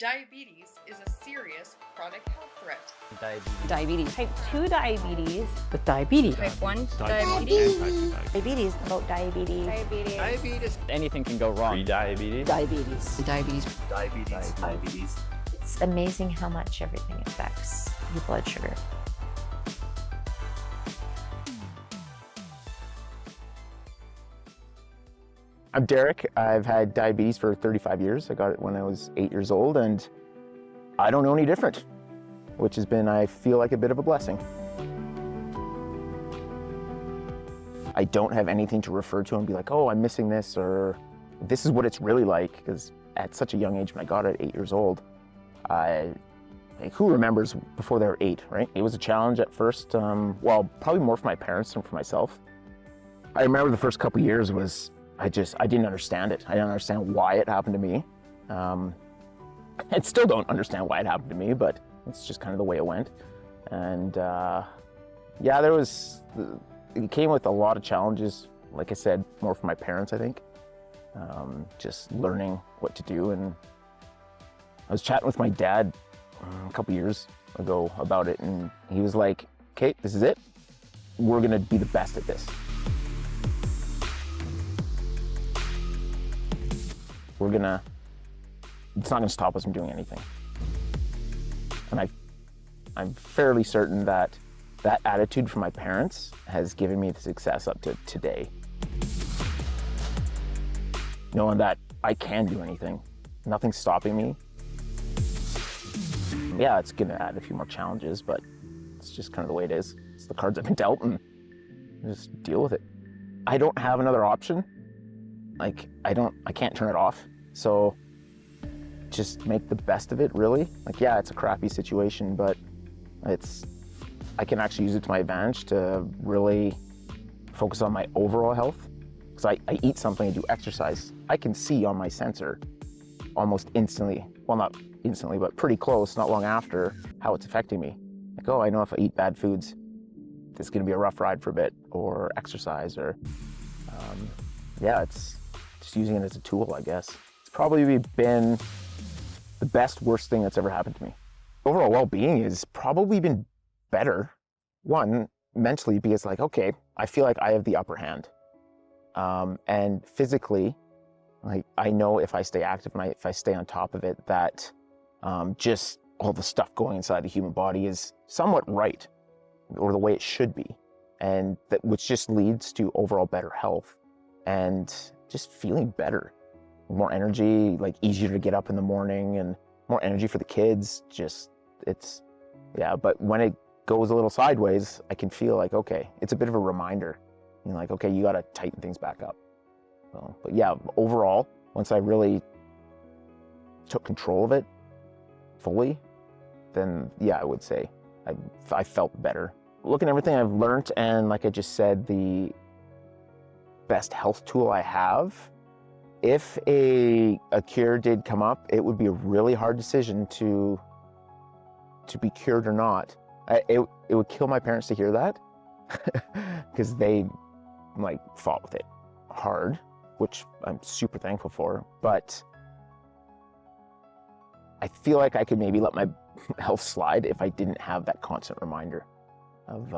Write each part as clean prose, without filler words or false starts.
Diabetes is a serious chronic health threat. Diabetes. Type 2 diabetes. With diabetes. Type 1 Diabetes. diabetes. About diabetes. Diabetes. Anything can go wrong. Pre-diabetes. Diabetes. Diabetes. Diabetes. It's amazing how much everything affects your blood sugar. I'm Derek. I've had diabetes for 35 years. I got it when I was 8 years old, and I don't know any different, which has been, I feel like, a bit of a blessing. I don't have anything to refer to and be like, oh, I'm missing this, or this is what it's really like, because at such a young age, when I got it at 8 years old, who remembers before they were 8, right? It was a challenge at first, well, probably more for my parents than for myself. I remember the first couple years was, I didn't understand it. I didn't understand why it happened to me. I still don't understand why it happened to me, but it's just kind of the way it went. And yeah, it came with a lot of challenges. Like I said, more from my parents, I think. Just learning what to do. And I was chatting with my dad a couple years ago about it, and he was like, okay, this is it. We're gonna be the best at this. It's not gonna stop us from doing anything. And I'm fairly certain that that attitude from my parents has given me the success up to today. Knowing that I can do anything, nothing's stopping me. Yeah, it's gonna add a few more challenges, but it's just kind of the way it is. It's the cards I've been dealt, and just deal with it. I don't have another option. Like, I can't turn it off. So just make the best of it, really. Like, yeah, it's a crappy situation, but I can actually use it to my advantage to really focus on my overall health. Because I eat something, I do exercise. I can see on my sensor almost instantly, well, not instantly, but pretty close, not long after, how it's affecting me. Like, oh, I know if I eat bad foods, this is gonna be a rough ride for a bit, or exercise, or yeah, it's just using it as a tool, I guess. It's probably been the best, worst thing that's ever happened to me. Overall well-being has probably been better. One, mentally, because like, okay, I feel like I have the upper hand. And physically, like, I know if I stay active and if I stay on top of it, that just all the stuff going inside the human body is somewhat right, or the way it should be. And that, which just leads to overall better health and just feeling better. More energy, like easier to get up in the morning, and more energy for the kids. Yeah, but when it goes a little sideways, I can feel like, okay, it's a bit of a reminder. You know, like, okay, you gotta tighten things back up. So, but yeah, overall, once I really took control of it fully, then yeah, I would say I felt better. Looking at everything I've learned, and like I just said, the best health tool I have, if a cure did come up, it would be a really hard decision to be cured or not. It would kill my parents to hear that, because they like fought with it hard, which I'm super thankful for. But I feel like I could maybe let my health slide if I didn't have that constant reminder of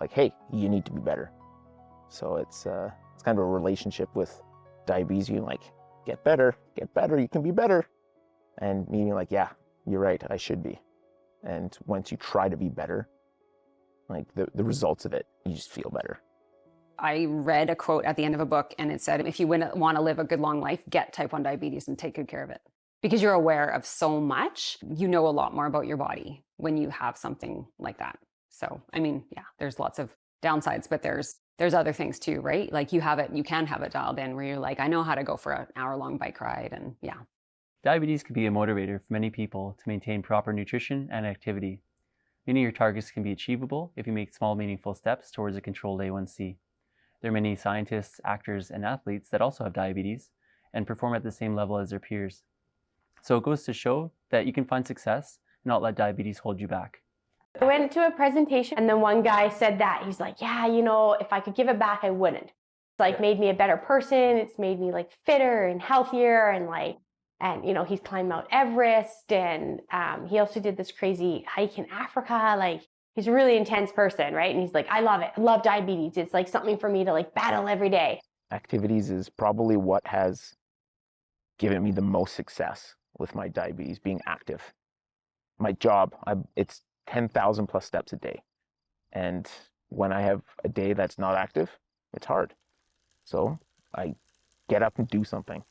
like, hey, you need to be better. So it's kind of a relationship with diabetes. You like, get better, you can be better. And me being like, yeah, you're right, I should be. And once you try to be better, like the results of it, you just feel better. I read a quote at the end of a book, and it said, if you want to live a good long life, get type 1 diabetes and take good care of it. Because you're aware of so much, you know a lot more about your body when you have something like that. So, I mean, yeah, there's lots of downsides, but there's other things too, right? Like you can have it dialed in where you're like, I know how to go for an hour-long bike ride, and yeah. Diabetes can be a motivator for many people to maintain proper nutrition and activity. Many of your targets can be achievable if you make small, meaningful steps towards a controlled A1C. There are many scientists, actors, and athletes that also have diabetes and perform at the same level as their peers. So it goes to show that you can find success and not let diabetes hold you back. I went to a presentation, and then one guy said that. He's like, yeah, you know, if I could give it back, I wouldn't. It's like made me a better person. It's made me like fitter and healthier, and like, And, he's climbed Mount Everest, and he also did this crazy hike in Africa. Like, he's a really intense person, right? And he's like, I love it. I love diabetes. It's like something for me to like battle every day. Activities is probably what has given me the most success with my diabetes, being active. My job, it's 10,000 plus steps a day. And when I have a day that's not active, it's hard. So I get up and do something,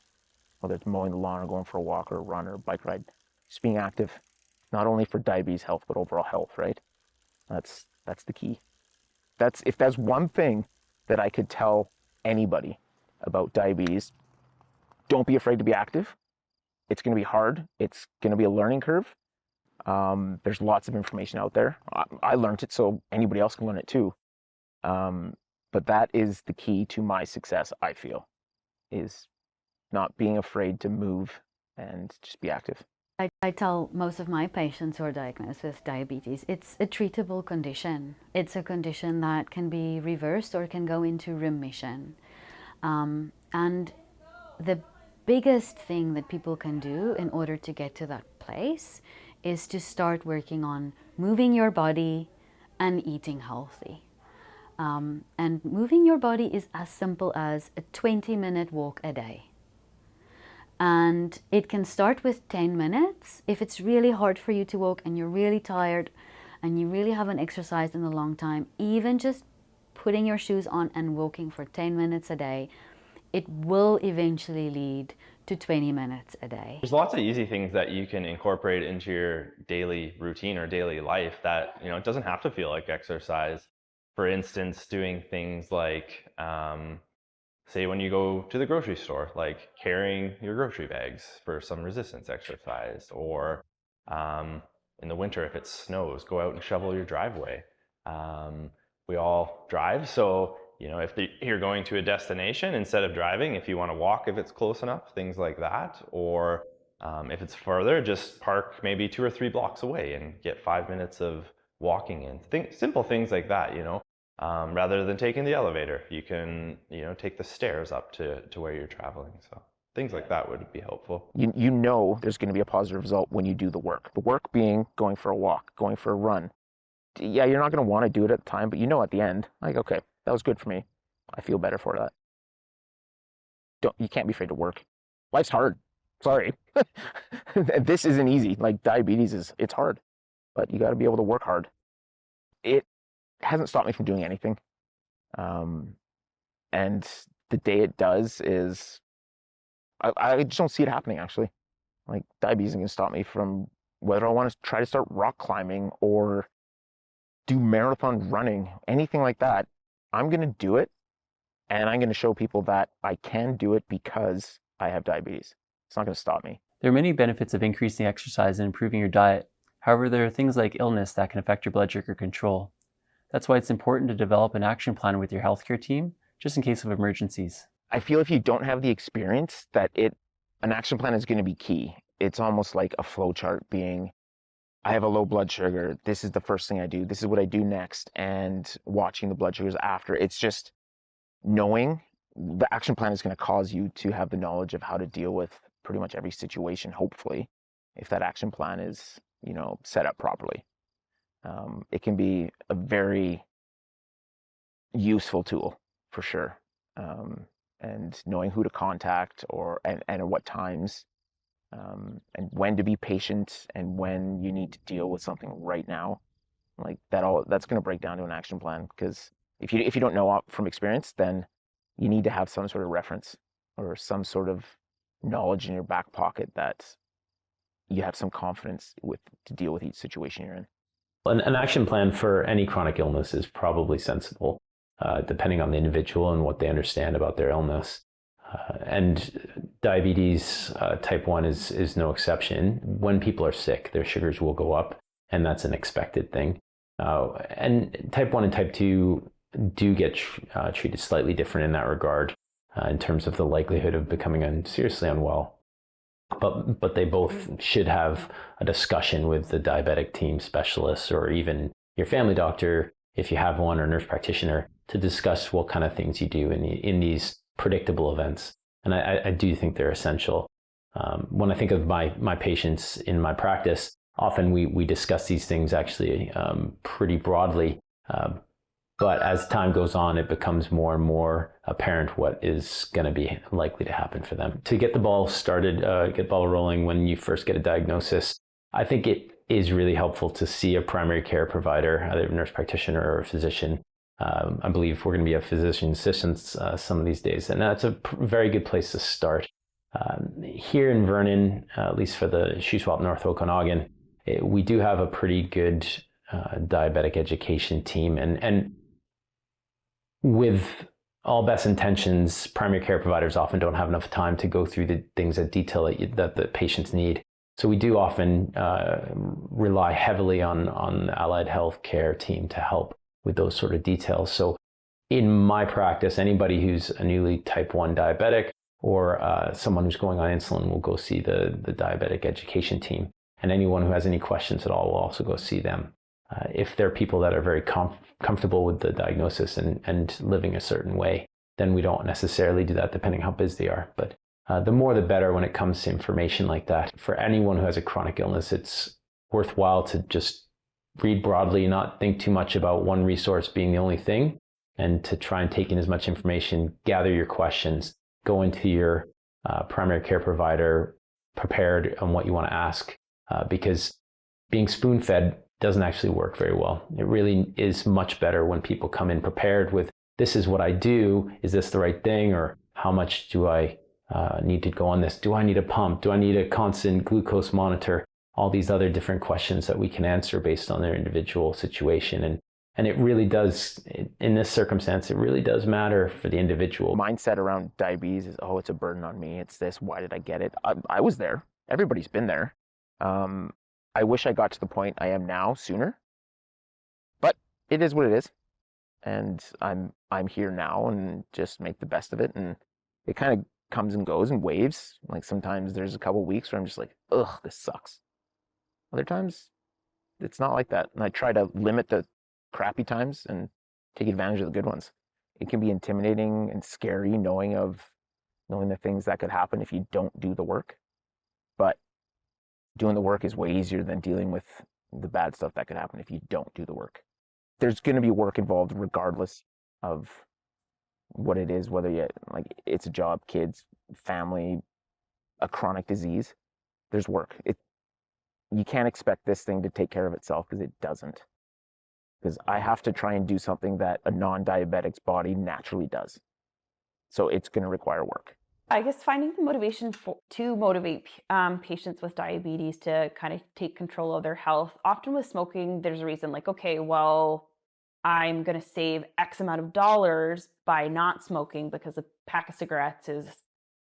whether it's mowing the lawn or going for a walk or a run or a bike ride. Just being active, not only for diabetes health, but overall health, right? That's the key. If there's one thing that I could tell anybody about diabetes, don't be afraid to be active. It's going to be hard. It's going to be a learning curve. There's lots of information out there. I learned it, so anybody else can learn it too. But that is the key to my success, I feel, is not being afraid to move and just be active. I tell most of my patients who are diagnosed with diabetes, it's a treatable condition. It's a condition that can be reversed or can go into remission. And the biggest thing that people can do in order to get to that place is to start working on moving your body and eating healthy. And moving your body is as simple as a 20-minute walk a day. And it can start with 10 minutes. If it's really hard for you to walk and you're really tired and you really haven't exercised in a long time, even just putting your shoes on and walking for 10 minutes a day, it will eventually lead to 20 minutes a day. There's lots of easy things that you can incorporate into your daily routine or daily life that, it doesn't have to feel like exercise. For instance, doing things like, say when you go to the grocery store, like carrying your grocery bags for some resistance exercise, or in the winter, if it snows, go out and shovel your driveway. We all drive, so if you're going to a destination, instead of driving, if you want to walk, if it's close enough, things like that. Or if it's further, just park maybe 2 or 3 blocks away and get 5 minutes of walking in. Simple things like that, rather than taking the elevator. You can, take the stairs up to where you're traveling. So things like that would be helpful. You know there's going to be a positive result when you do the work. The work being going for a walk, going for a run. Yeah, you're not going to want to do it at the time, but at the end, like, okay, that was good for me. I feel better for that. You can't be afraid to work. Life's hard. Sorry. This isn't easy. Like, diabetes it's hard, but you got to be able to work hard. It hasn't stopped me from doing anything. And the day it does is, I just don't see it happening, actually. Like, diabetes isn't going to stop me from whether I want to try to start rock climbing or do marathon running, anything like that. I'm going to do it, and I'm going to show people that I can do it because I have diabetes. It's not going to stop me. There are many benefits of increasing exercise and improving your diet. However, there are things like illness that can affect your blood sugar control. That's why it's important to develop an action plan with your healthcare team, just in case of emergencies. I feel if you don't have the experience, that an action plan is going to be key. It's almost like a flow chart being, I have a low blood sugar. This is the first thing I do. This is what I do next. And watching the blood sugars after. It's just knowing the action plan is going to cause you to have the knowledge of how to deal with pretty much every situation, hopefully, if that action plan is, set up properly. It can be a very useful tool for sure. And knowing who to contact and at what times. And when to be patient and when you need to deal with something right now, like that's going to break down to an action plan. Because if you don't know from experience, then you need to have some sort of reference or some sort of knowledge in your back pocket that you have some confidence to deal with each situation you're in. An action plan for any chronic illness is probably sensible, depending on the individual and what they understand about their illness. And diabetes type 1 is no exception. When people are sick, their sugars will go up, and that's an expected thing. And type 1 and type 2 do get treated slightly different in that regard, in terms of the likelihood of becoming seriously unwell. But they both should have a discussion with the diabetic team specialists or even your family doctor, if you have one, or nurse practitioner, to discuss what kind of things you do in these predictable events. And I do think they're essential. When I think of my patients in my practice, often we discuss these things actually pretty broadly. But as time goes on, it becomes more and more apparent what is going to be likely to happen for them. To get the ball started, get the ball rolling when you first get a diagnosis, I think it is really helpful to see a primary care provider, either a nurse practitioner or a physician. I believe we're going to be a physician assistants some of these days, and that's a very good place to start. Here in Vernon, at least for the Shuswap North Okanagan, we do have a pretty good diabetic education team, and with all best intentions, primary care providers often don't have enough time to go through the things in detail that the patients need. So we do often rely heavily on the allied health care team to help with those sort of details. So in my practice, anybody who's a newly type 1 diabetic or someone who's going on insulin will go see the diabetic education team. And anyone who has any questions at all will also go see them. If they're people that are very comfortable with the diagnosis and living a certain way, then we don't necessarily do that depending on how busy they are. But the more the better when it comes to information like that. For anyone who has a chronic illness, it's worthwhile to just read broadly, not think too much about one resource being the only thing, and to try and take in as much information, gather your questions, go into your primary care provider prepared on what you want to ask, because being spoon-fed doesn't actually work very well. It really is much better when people come in prepared with, this is what I do, is this the right thing, or how much do I need to go on this? Do I need a pump? Do I need a constant glucose monitor? All these other different questions that we can answer based on their individual situation. And it really does, in this circumstance, it really does matter for the individual. Mindset around diabetes is, oh, it's a burden on me. It's this, why did I get it? I was there. Everybody's been there. I wish I got to the point I am now sooner, but it is what it is. And I'm here now and just make the best of it. And it kind of comes and goes in waves. Like sometimes there's a couple weeks where I'm just like, ugh, this sucks. Other times it's not like that. And I try to limit the crappy times and take advantage of the good ones. It can be intimidating and scary knowing the things that could happen if you don't do the work. But doing the work is way easier than dealing with the bad stuff that could happen if you don't do the work. There's going to be work involved regardless of what it is, whether it's a job, kids, family, a chronic disease. There's work. You can't expect this thing to take care of itself, because it doesn't. Because I have to try and do something that a non-diabetic's body naturally does. So it's going to require work. I guess finding the motivation to motivate patients with diabetes to kind of take control of their health. Often with smoking, there's a reason like, okay, well, I'm going to save X amount of dollars by not smoking because a pack of cigarettes is,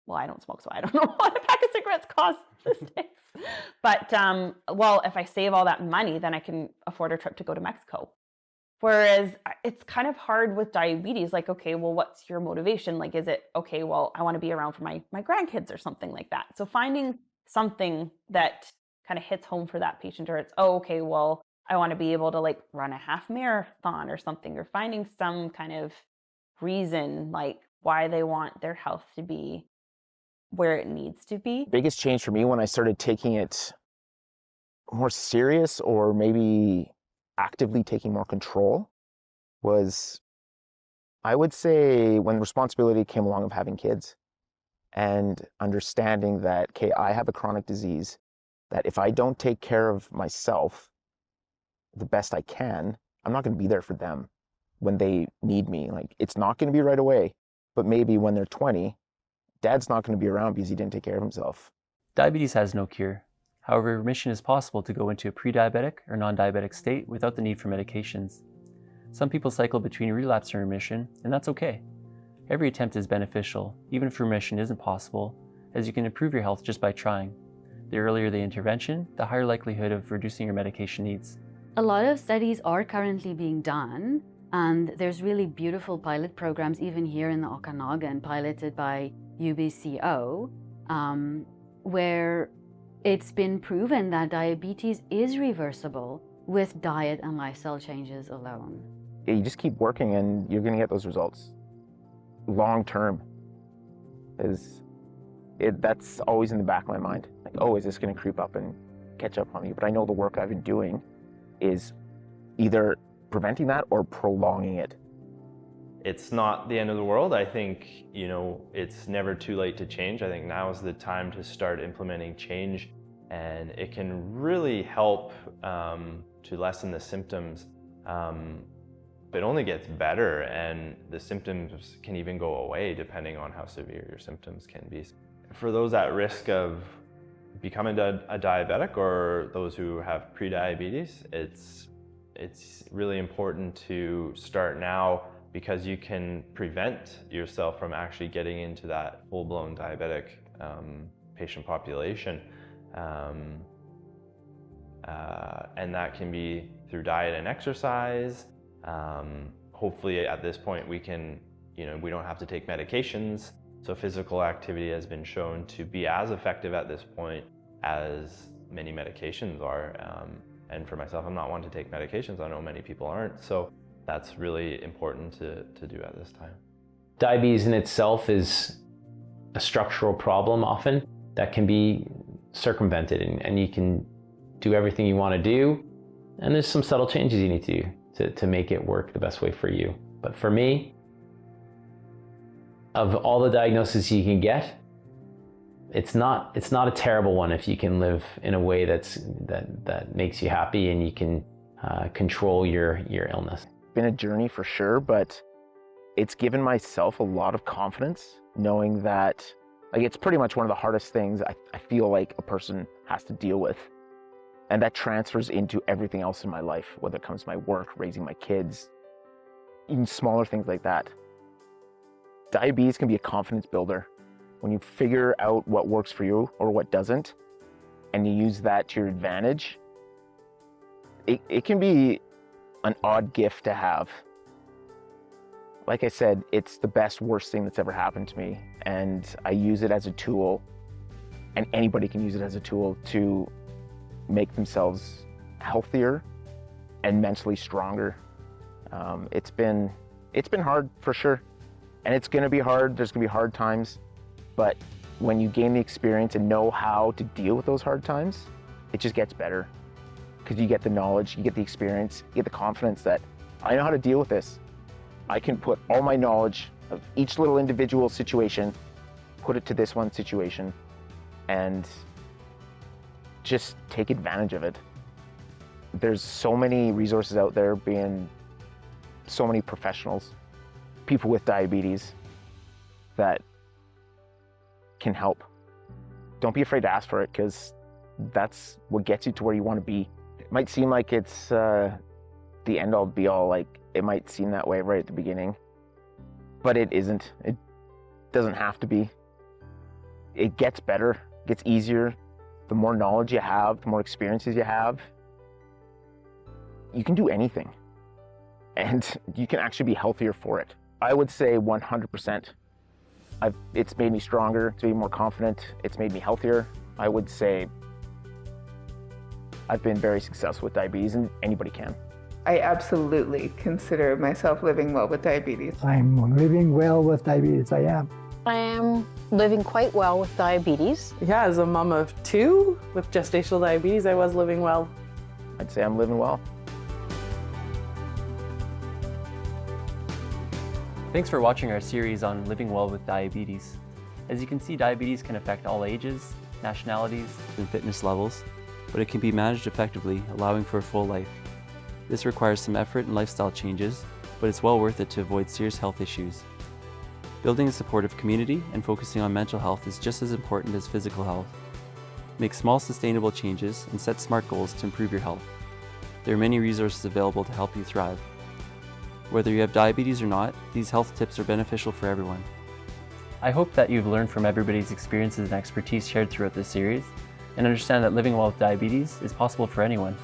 well, I don't smoke, so I don't know what a pack of cigarettes costs these days. But, well, if I save all that money, then I can afford a trip to go to Mexico. Whereas it's kind of hard with diabetes. Like, okay, well, what's your motivation? Like, is it, okay, well, I want to be around for my grandkids or something like that. So finding something that kind of hits home for that patient, or it's, oh, okay, well, I want to be able to like run a half marathon or something, or finding some kind of reason like why they want their health to be where it needs to be. Biggest change for me when I started taking it more serious, or maybe actively taking more control, was, I would say, when responsibility came along of having kids and understanding that, okay, I have a chronic disease, that if I don't take care of myself the best I can, I'm not going to be there for them when they need me. Like, it's not going to be right away, but maybe when they're 20, dad's not going to be around because he didn't take care of himself. Diabetes has no cure. However, remission is possible to go into a pre-diabetic or non-diabetic state without the need for medications. Some people cycle between relapse and remission, and that's okay. Every attempt is beneficial, even if remission isn't possible, as you can improve your health just by trying. The earlier the intervention, the higher likelihood of reducing your medication needs. A lot of studies are currently being done, and there's really beautiful pilot programs even here in the Okanagan, piloted by UBCO, where it's been proven that diabetes is reversible with diet and lifestyle changes alone. Yeah, you just keep working and you're going to get those results long term. Is That's always in the back of my mind. Like, oh, is this going to creep up and catch up on me? But I know the work I've been doing is either preventing that or prolonging it. It's not the end of the world. I think, it's never too late to change. I think now is the time to start implementing change, and it can really help to lessen the symptoms. It only gets better, and the symptoms can even go away depending on how severe your symptoms can be. For those at risk of becoming a diabetic or those who have prediabetes, it's really important to start now, because you can prevent yourself from actually getting into that full-blown diabetic patient population. And that can be through diet and exercise. Hopefully at this point we can, we don't have to take medications. So physical activity has been shown to be as effective at this point as many medications are. And for myself, I'm not one to take medications. I know many people aren't. So that's really important to do at this time. Diabetes in itself is a structural problem often that can be circumvented, and you can do everything you want to do, and there's some subtle changes you need to do to make it work the best way for you. But for me, of all the diagnoses you can get, it's not a terrible one if you can live in a way that makes you happy and you can control your illness. It's been a journey for sure, but it's given myself a lot of confidence knowing that, like, it's pretty much one of the hardest things I feel like a person has to deal with. And that transfers into everything else in my life, whether it comes to my work, raising my kids, even smaller things like that. Diabetes can be a confidence builder. When you figure out what works for you or what doesn't, and you use that to your advantage, it can be an odd gift to have. Like I said, it's the best, worst thing that's ever happened to me. And I use it as a tool, and anybody can use it as a tool to make themselves healthier and mentally stronger. It's been hard for sure, and it's gonna be hard. There's gonna be hard times, but when you gain the experience and know how to deal with those hard times, it just gets better, because you get the knowledge, you get the experience, you get the confidence that I know how to deal with this. I can put all my knowledge of each little individual situation, put it to this one situation, and just take advantage of it. There's so many resources out there, being so many professionals, people with diabetes that can help. Don't be afraid to ask for it, because that's what gets you to where you want to be. It might seem like it's the end all be all, like it might seem that way right at the beginning, but it isn't. It doesn't have to be. It gets better, it gets easier. The more knowledge you have, the more experiences you have, you can do anything. And you can actually be healthier for it. I would say 100%. It's made me stronger, it's made me more confident, it's made me healthier. I would say I've been very successful with diabetes, and anybody can. I absolutely consider myself living well with diabetes. I'm living well with diabetes, I am. I am living quite well with diabetes. Yeah, as a mom of 2 with gestational diabetes, I was living well. I'd say I'm living well. Thanks for watching our series on living well with diabetes. As you can see, diabetes can affect all ages, nationalities, and fitness levels, but it can be managed effectively, allowing for a full life. This requires some effort and lifestyle changes, but it's well worth it to avoid serious health issues. Building a supportive community and focusing on mental health is just as important as physical health. Make small, sustainable changes and set SMART goals to improve your health. There are many resources available to help you thrive. Whether you have diabetes or not, these health tips are beneficial for everyone. I hope that you've learned from everybody's experiences and expertise shared throughout this series, and understand that living well with diabetes is possible for anyone.